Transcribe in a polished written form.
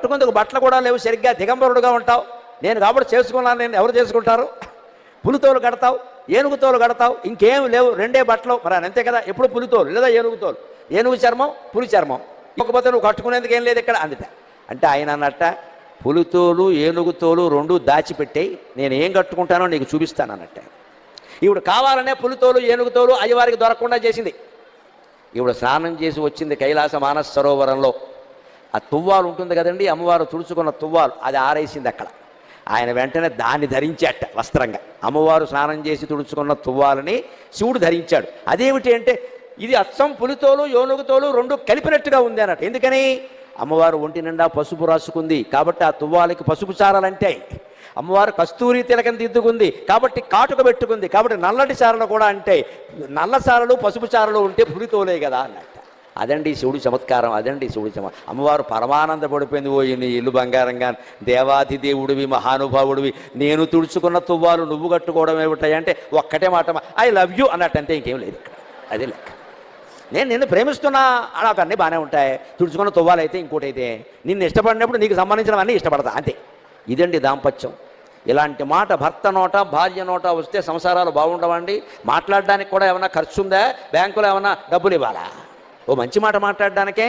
కట్టుకుందుకు బట్టలు కూడా లేవు, సరిగ్గా దిగంబరుడుగా ఉంటావు. నేను కాబట్టి చేసుకున్నాను, నేను ఎవరు చేసుకుంటారు? పులితోలు కడతావు, ఏనుగుతోలు కడతావు, ఇంకేం లేవు, రెండే బట్టలు. మరి అంతే కదా, ఎప్పుడు పులితోలు లేదా ఏనుగుతోలు, ఏనుగు చర్మం పులి చర్మం, ఇకపోతే నువ్వు కట్టుకునేందుకు ఏం లేదు ఇక్కడ అందుట. అంటే ఆయన అన్నట్ట, పులితోలు ఏనుగుతోలు రెండు దాచిపెట్టాయి, నేను ఏం కట్టుకుంటానో నీకు చూపిస్తాను అన్నట్ట. ఈవిడ కావాలనే పులితోలు ఏనుగుతోలు అయ్యవారికి దొరకకుండా చేసింది. ఈవిడ స్నానం చేసి వచ్చింది కైలాస మానస సరోవరంలో. ఆ తువ్వాలు ఉంటుంది కదండి, అమ్మవారు తుడుచుకున్న తువ్వాలు, అది ఆరేసింది అక్కడ. ఆయన వెంటనే దాన్ని ధరించాట వస్త్రంగా. అమ్మవారు స్నానం చేసి తుడుచుకున్న తువ్వాలని శివుడు ధరించాడు. అదేమిటి అంటే, ఇది అచ్చం పులితోలు ఏనుగుతోలు రెండు కలిపినట్టుగా ఉంది అన్నట్టు. ఎందుకని? అమ్మవారు ఒంటి నిండా పసుపు రాసుకుంది కాబట్టి ఆ తువ్వాలకి పసుపు చారలంటాయి. అమ్మవారు కస్తూరి తిలకం దిద్దుకుంది కాబట్టి కాటుక పెట్టుకుంది కాబట్టి నల్లటి చారలు కూడా అంటే, నల్ల చారలు పసుపు చారలు ఉంటే పులితోలే కదా అన్నట్టు. అదండి శివుడి చమత్కారం, అదండి శివుడి అమ్మవారు పరమానంద పడిపోయింది. ఓ నీ ఇల్లు బంగారంగా, దేవాది దేవుడివి, మహానుభావుడివి, నేను తుడుచుకున్న తువ్వాలు నువ్వు కట్టుకోవడం ఏమిటాయి అంటే ఒక్కటే మాట, ఐ లవ్ యూ అన్నట్టు, అంతే, ఇంకేం లేదు ఇక్కడ. అదే లెక్క. నేను నిన్ను ప్రేమిస్తున్నా నాకు అన్నీ బాగానే ఉంటాయి, తుడుచుకున్న తువ్వాలు అయితే ఇంకోటి అయితే, నిన్ను ఇష్టపడినప్పుడు నీకు సంబంధించినవన్నీ ఇష్టపడతా, అంతే. ఇదండి దాంపత్యం. ఇలాంటి మాట భర్త నోట భార్య నోట వస్తే సంసారాలు బాగుండవండి. మాట్లాడడానికి కూడా ఏమైనా ఖర్చు ఉందా? బ్యాంకులో ఏమైనా డబ్బులు ఇవ్వాలా? ఓ మంచి మాట మాట్లాడడానికే